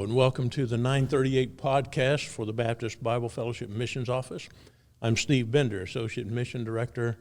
Hello, and welcome to the 938 podcast for the Baptist Bible Fellowship Missions Office. I'm Steve Bender, Associate Mission Director,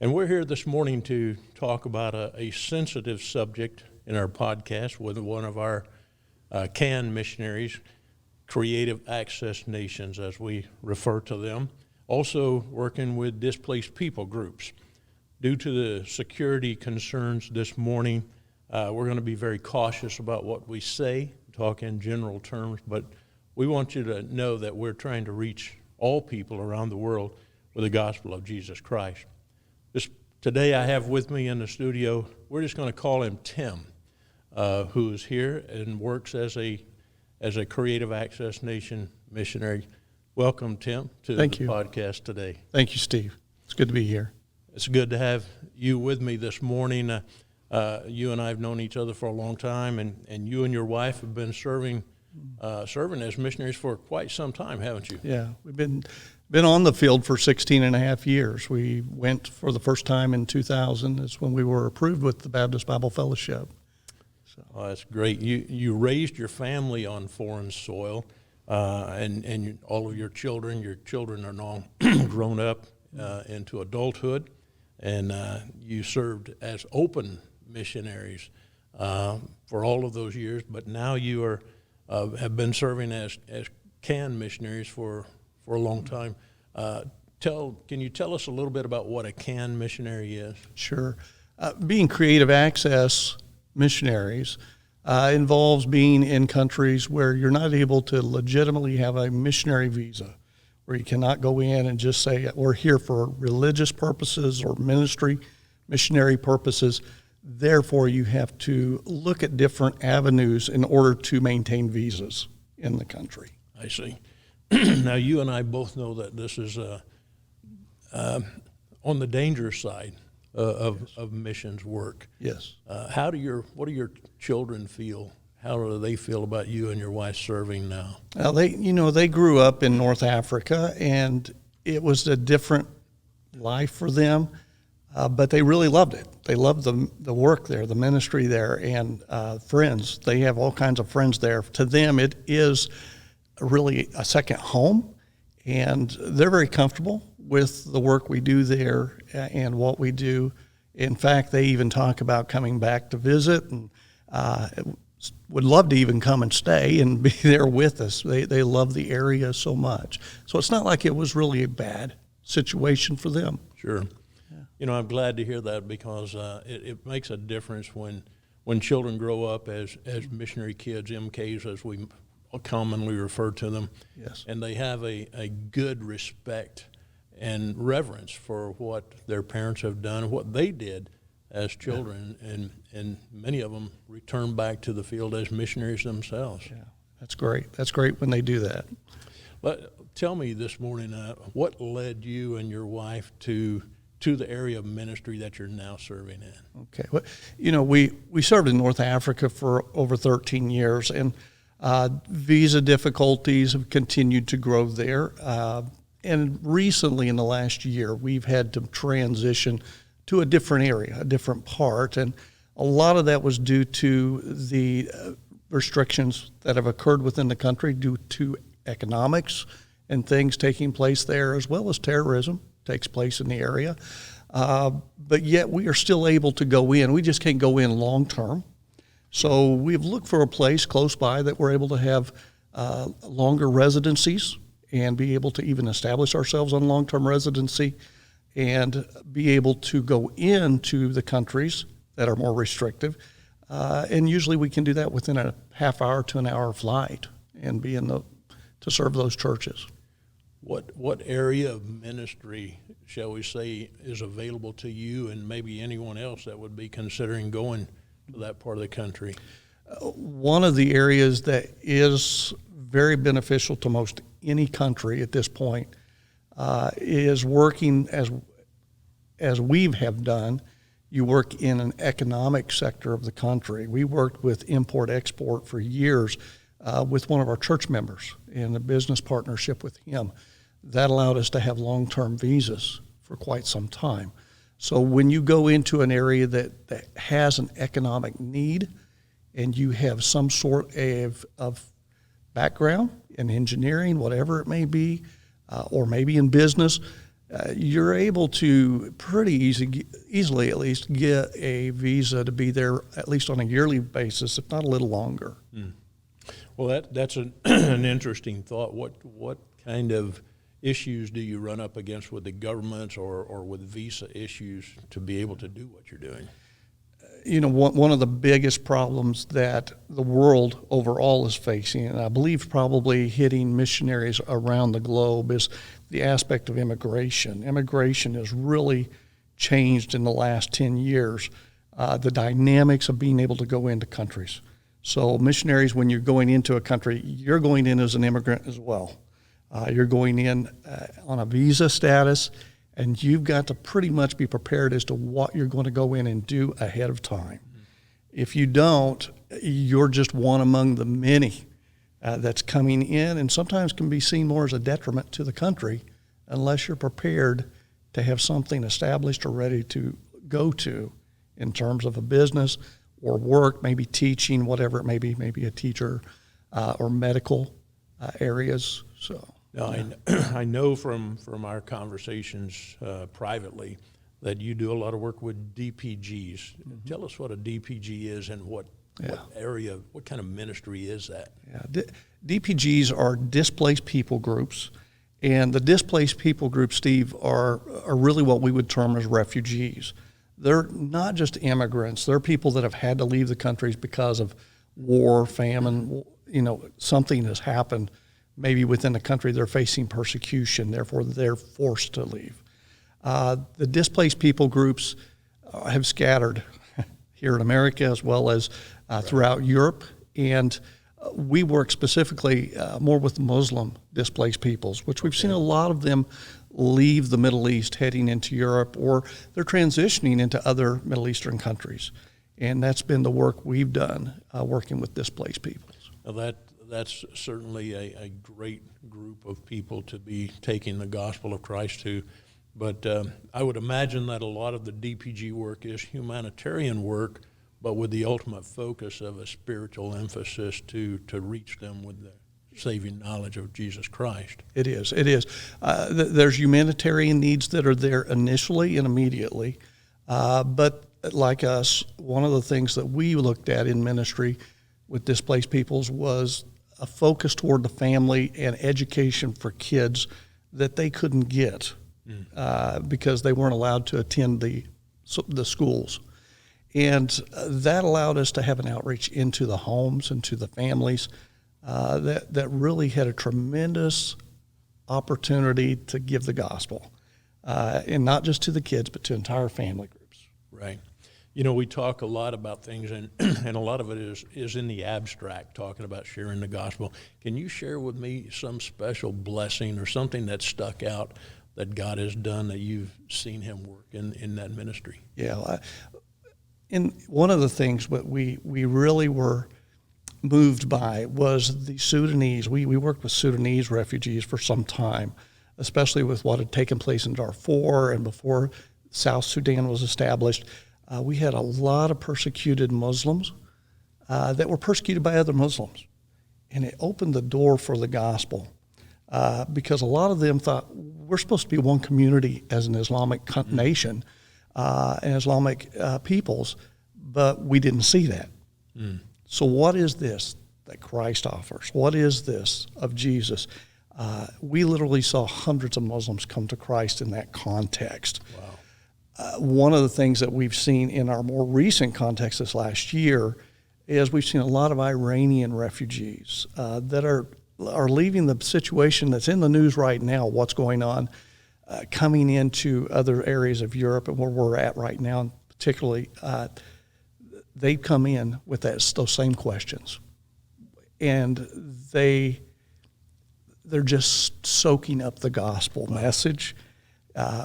and we're here this morning to talk about a sensitive subject in our podcast with one of our CAN missionaries, Creative Access Nations, as we refer to them, also working with displaced people groups. Due to the security concerns this morning, we're going to be very cautious about what we say, talk in general terms, but we want you to know that we're trying to reach all people around the world with the gospel of Jesus Christ. Today I have with me in the studio, we're just going to call him Tim, who is here and works as a Creative Access Nation missionary. Welcome, Tim, to the podcast today. Thank you, Steve. It's good to be here. It's good to have you with me this morning. You and I have known each other for a long time, and you and your wife have been serving as missionaries for quite some time, haven't you? Yeah, we've been on the field for 16 and a half years. We went for the first time in 2000. That's when we were approved with the Baptist Bible Fellowship. So. Oh, that's great. You raised your family on foreign soil, and all of your children are now grown up into adulthood, and you served as open missionaries for all of those years, but now you are have been serving as CAN missionaries for a long time. Can you tell us a little bit about what a CAN missionary is? Sure. Being Creative Access Missionaries involves being in countries where you're not able to legitimately have a missionary visa, where you cannot go in and just say, we're here for religious purposes or missionary purposes. Therefore, you have to look at different avenues in order to maintain visas in the country. I see. Now, you and I both know that this is on the dangerous side of missions work. Yes. What do your children feel? How do they feel about you and your wife serving now? They grew up in North Africa, and it was a different life for them. But they really loved it. They loved the work there, the ministry there, and friends. They have all kinds of friends there. To them, it is really a second home, and they're very comfortable with the work we do there and what we do. In fact, they even talk about coming back to visit and would love to even come and stay and be there with us. They love the area so much. So it's not like it was really a bad situation for them. Sure. You know, I'm glad to hear that because it makes a difference when children grow up as missionary kids, MKs, as we commonly refer to them. Yes. And they have a good respect and reverence for what their parents have done, what they did as children, and many of them return back to the field as missionaries themselves. Yeah, that's great. That's great when they do that. But tell me this morning, what led you and your wife to the area of ministry that you're now serving in? Okay. Well, we served in North Africa for over 13 years, and visa difficulties have continued to grow there. And recently, in the last year, we've had to transition to a different area, a different part, and a lot of that was due to the restrictions that have occurred within the country due to economics and things taking place there, as well as terrorism takes place in the area. But yet we are still able to go in. We just can't go in long term. So we've looked for a place close by that we're able to have longer residencies and be able to even establish ourselves on long-term residency and be able to go into the countries that are more restrictive. And usually we can do that within a half hour to an hour flight and be to serve those churches. What area of ministry, shall we say, is available to you and maybe anyone else that would be considering going to that part of the country? One of the areas that is very beneficial to most any country at this point is working as we have done. You work in an economic sector of the country. We worked with import-export for years with one of our church members in a business partnership with him. That allowed us to have long-term visas for quite some time. So when you go into an area that has an economic need and you have some sort of background in engineering, whatever it may be, or maybe in business, you're able to pretty easily at least get a visa to be there at least on a yearly basis, if not a little longer. Well, that's an interesting thought. What kind of issues do you run up against with the governments or with visa issues to be able to do what you're doing? You know, one of the biggest problems that the world overall is facing, and I believe probably hitting missionaries around the globe, is the aspect of immigration. Immigration has really changed in the last 10 years, the dynamics of being able to go into countries. So missionaries, when you're going into a country, you're going in as an immigrant as well. You're going in on a visa status, and you've got to pretty much be prepared as to what you're going to go in and do ahead of time. If you don't, you're just one among the many that's coming in, and sometimes can be seen more as a detriment to the country unless you're prepared to have something established or ready to go to in terms of a business or work, maybe teaching, whatever it may be, maybe a teacher or medical areas. So. Now, I know from our conversations privately that you do a lot of work with DPGs. Mm-hmm. Tell us what a DPG is and what area, what kind of ministry is that? Yeah, DPGs are displaced people groups, and the displaced people groups, Steve, are really what we would term as refugees. They're not just immigrants. They're people that have had to leave the countries because of war, famine, something has happened. Maybe within the country they're facing persecution, therefore they're forced to leave. The displaced people groups have scattered here in America as well as throughout Europe, and we work specifically more with Muslim displaced peoples, which we've seen a lot of them leave the Middle East heading into Europe, or they're transitioning into other Middle Eastern countries. And that's been the work we've done working with displaced peoples. Now that's certainly a great group of people to be taking the gospel of Christ to. But I would imagine that a lot of the DPG work is humanitarian work, but with the ultimate focus of a spiritual emphasis to reach them with the saving knowledge of Jesus Christ. It is. There's humanitarian needs that are there initially and immediately. But like us, one of the things that we looked at in ministry with displaced peoples was a focus toward the family and education for kids that they couldn't get because they weren't allowed to attend the schools. And that allowed us to have an outreach into the homes and to the families that really had a tremendous opportunity to give the gospel, and not just to the kids, but to entire family groups. Right. You know, we talk a lot about things, and a lot of it is in the abstract, talking about sharing the gospel. Can you share with me some special blessing or something that stuck out that God has done that you've seen him work in that ministry? Yeah. And one of the things that we really were moved by was the Sudanese. We worked with Sudanese refugees for some time, especially with what had taken place in Darfur and before South Sudan was established. We had a lot of persecuted Muslims that were persecuted by other Muslims. And it opened the door for the gospel because a lot of them thought, we're supposed to be one community as an Islamic nation and Islamic peoples, but we didn't see that. So what is this that Christ offers? What is this of Jesus? We literally saw hundreds of Muslims come to Christ in that context. Wow. One of the things that we've seen in our more recent context this last year is we've seen a lot of Iranian refugees that are leaving the situation that's in the news right now, what's going on, coming into other areas of Europe and where we're at right now, and particularly they come in with those same questions. And they're just soaking up the gospel message,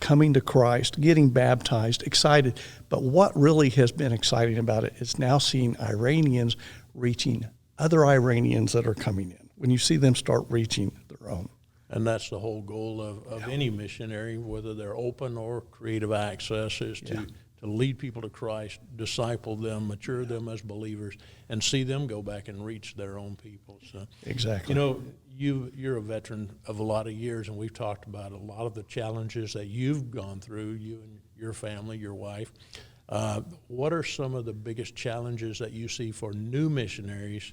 coming to Christ, getting baptized, excited. But what really has been exciting about it is now seeing Iranians reaching other Iranians that are coming in, when you see them start reaching their own. And that's the whole goal of any missionary, whether they're open or creative access, is to to lead people to Christ, disciple them, mature them as believers, and see them go back and reach their own people. So, Exactly. you know, you're a veteran of a lot of years, and we've talked about a lot of the challenges that you've gone through, you and your family, your wife. What are some of the biggest challenges that you see for new missionaries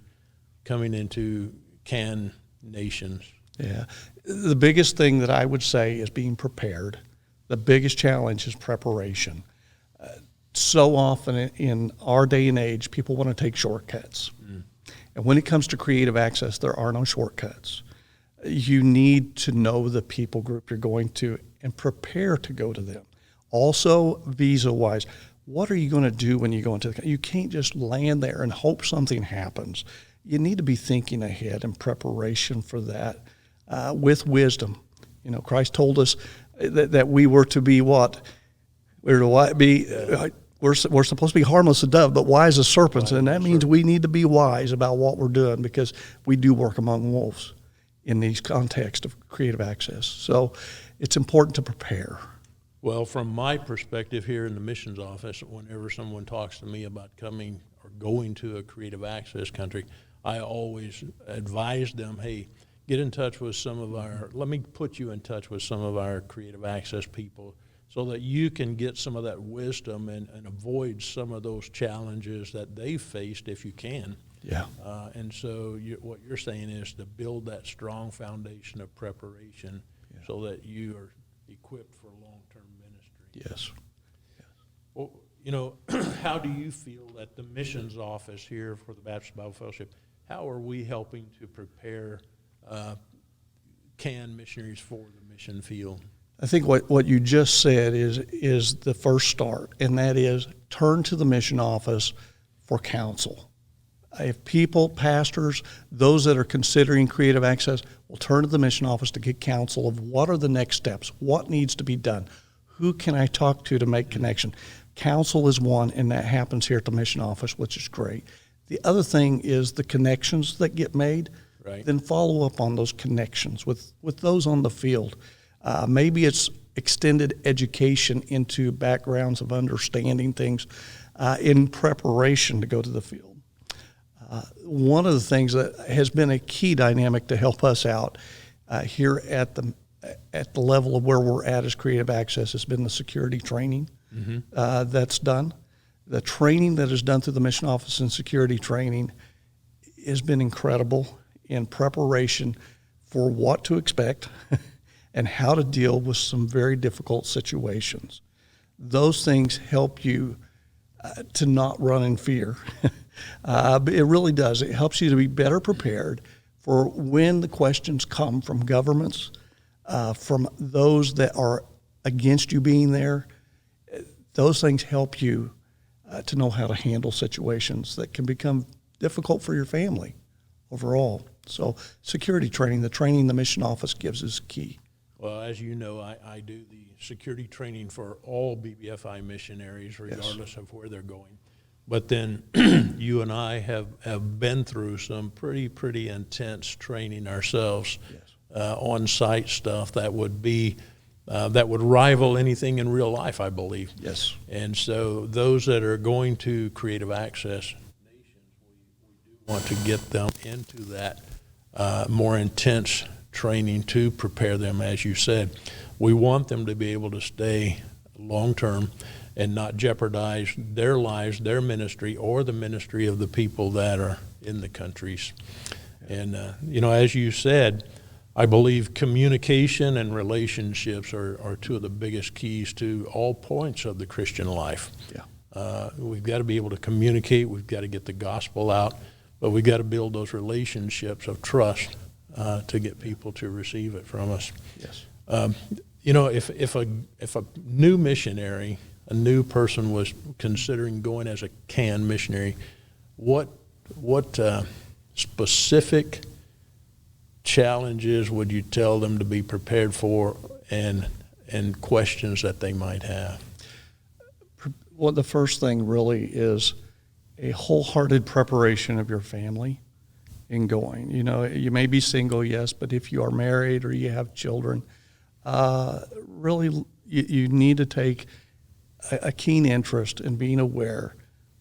coming into CAN nations? Yeah. The biggest thing that I would say is being prepared. The biggest challenge is preparation. So often in our day and age, people want to take shortcuts. And when it comes to creative access, there are no shortcuts. You need to know the people group you're going to and prepare to go to them. Also, visa-wise, what are you going to do when you go into the country? You can't just land there and hope something happens. You need to be thinking ahead in preparation for that with wisdom. You know, Christ told us that we were to be what? We're to be... We're supposed to be harmless as dove, but wise as serpents, and that means we need to be wise about what we're doing because we do work among wolves in these contexts of creative access. So it's important to prepare. Well, from my perspective here in the missions office, whenever someone talks to me about coming or going to a creative access country, I always advise them, hey, get in touch with let me put you in touch with some of our creative access people so that you can get some of that wisdom and avoid some of those challenges that they've faced if you can. Yeah. And so what you're saying is to build that strong foundation of preparation so that you are equipped for long-term ministry. Yes. Well, you know, how do you feel that the missions office here for the Baptist Bible Fellowship, how are we helping to prepare CAN missionaries for the mission field? I think what you just said is the first start, and that is turn to the mission office for counsel. If people, pastors, those that are considering creative access will turn to the mission office to get counsel of what are the next steps, what needs to be done, who can I talk to make connection. Counsel is one, and that happens here at the mission office, which is great. The other thing is the connections that get made. Right. Then follow up on those connections with those on the field. Maybe it's extended education into backgrounds of understanding things in preparation to go to the field. One of the things that has been a key dynamic to help us out here at the level of where we're at as Creative Access has been the security training that's done. The training that is done through the mission office and security training has been incredible in preparation for what to expect and how to deal with some very difficult situations. Those things help you to not run in fear. But it really does. It helps you to be better prepared for when the questions come from governments, from those that are against you being there. Those things help you to know how to handle situations that can become difficult for your family overall. So security training, the training the mission office gives is key. Well, as you know, I do the security training for all BBFI missionaries, regardless of where they're going. But then you and I have been through some pretty intense training ourselves, on-site stuff that would rival anything in real life, I believe. Yes. And so those that are going to Creative Access nations, we do want to get them into that more intense training to prepare them, as you said. We want them to be able to stay long-term and not jeopardize their lives, their ministry, or the ministry of the people that are in the countries. And, as you said, I believe communication and relationships are two of the biggest keys to all points of the Christian life. Yeah. We've got to be able to communicate. We've got to get the gospel out, but we've got to build those relationships of trust to get people to receive it from us. Yes. If a new missionary, a new person was considering going as a CAN missionary, what specific challenges would you tell them to be prepared for, and questions that they might have? Well, the first thing really is a wholehearted preparation of your family in going. You may be single, yes, but if you are married or you have children, really you need to take a keen interest in being aware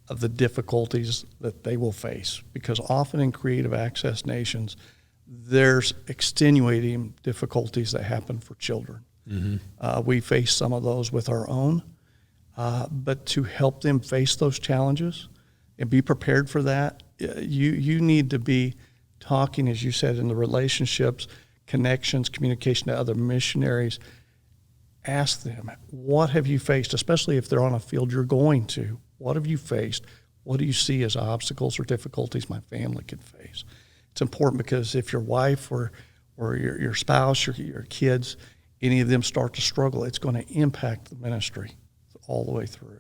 of the difficulties that they will face, because often in Creative Access nations, there's extenuating difficulties that happen for children. We face some of those with our own, but to help them face those challenges and be prepared for that, you need to be talking, as you said, in the relationships, connections, communication to other missionaries. Ask them, what have you faced, especially if they're on a field you're going to? What have you faced? What do you see as obstacles or difficulties my family could face? It's important, because if your wife or your spouse or your kids, any of them start to struggle, it's going to impact the ministry all the way through.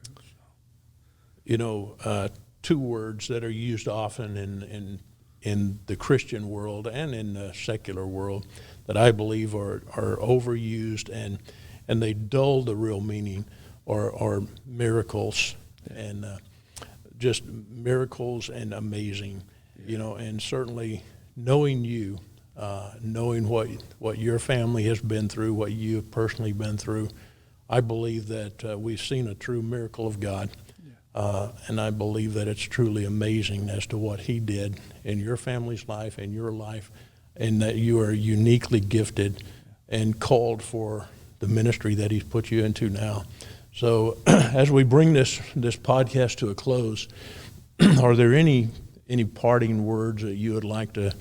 You know, two words that are used often in the Christian world and in the secular world that I believe are overused and they dull the real meaning are miracles and just miracles and amazing, you know, and certainly knowing you, knowing what your family has been through, what you have personally been through, I believe that we've seen a true miracle of God. And I believe that it's truly amazing as to what he did in your family's life and your life, and that you are uniquely gifted and called for the ministry that he's put you into now. So as we bring this podcast to a close, are there any parting words that you would like to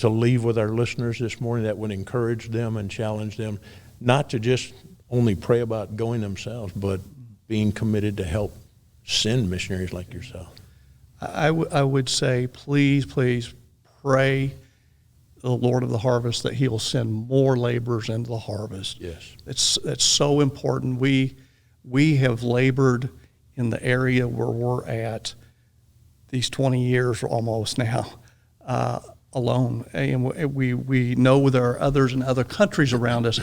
leave with our listeners this morning that would encourage them and challenge them not to just only pray about going themselves, but being committed to help send missionaries like yourself? I would say, please pray the Lord of the harvest that he will send more laborers into the harvest. Yes. It's so important. We have labored in the area where we're at these 20 years almost now alone. And we know there are others in other countries around us,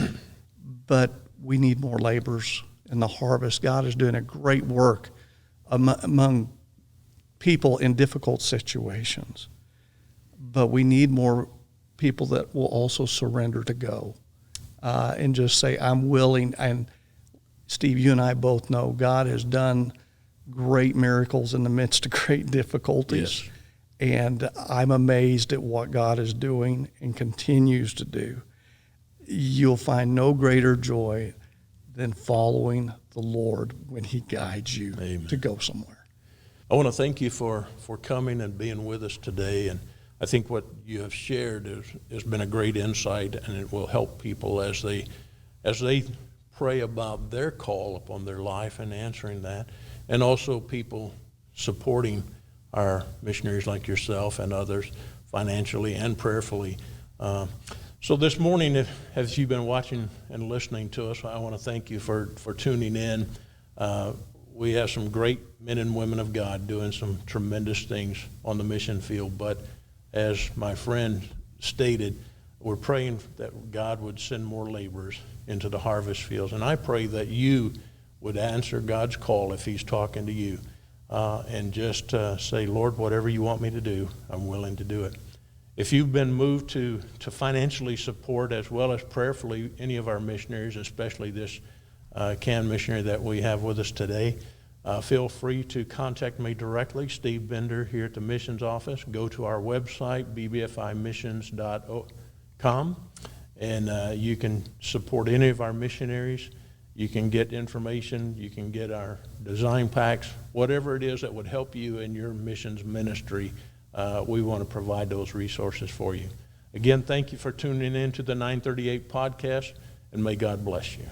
but we need more laborers in the harvest. God is doing a great work among people in difficult situations, but we need more people that will also surrender to go and just say, I'm willing. And Steve, you and I both know God has done great miracles in the midst of great difficulties. Yes. And I'm amazed at what God is doing and continues to do. You'll find no greater joy than following the Lord when he guides you Amen. To go somewhere. I want to thank you for coming and being with us today. And I think what you have shared has been a great insight, and it will help people as they pray about their call upon their life and answering that, and also people supporting our missionaries like yourself and others financially and prayerfully. So this morning, as you've been watching and listening to us, I want to thank you for tuning in. We have some great men and women of God doing some tremendous things on the mission field, but as my friend stated, we're praying that God would send more laborers into the harvest fields. And I pray that you would answer God's call if he's talking to you, and just say, Lord, whatever you want me to do, I'm willing to do it. If you've been moved to financially support as well as prayerfully any of our missionaries, especially this CAN missionary that we have with us today, feel free to contact me directly, Steve Bender here at the missions office. Go to our website, bbfimissions.com, and you can support any of our missionaries. You can get information, you can get our design packs, whatever it is that would help you in your missions ministry. We want to provide those resources for you. Again, thank you for tuning in to the 938 podcast, and may God bless you.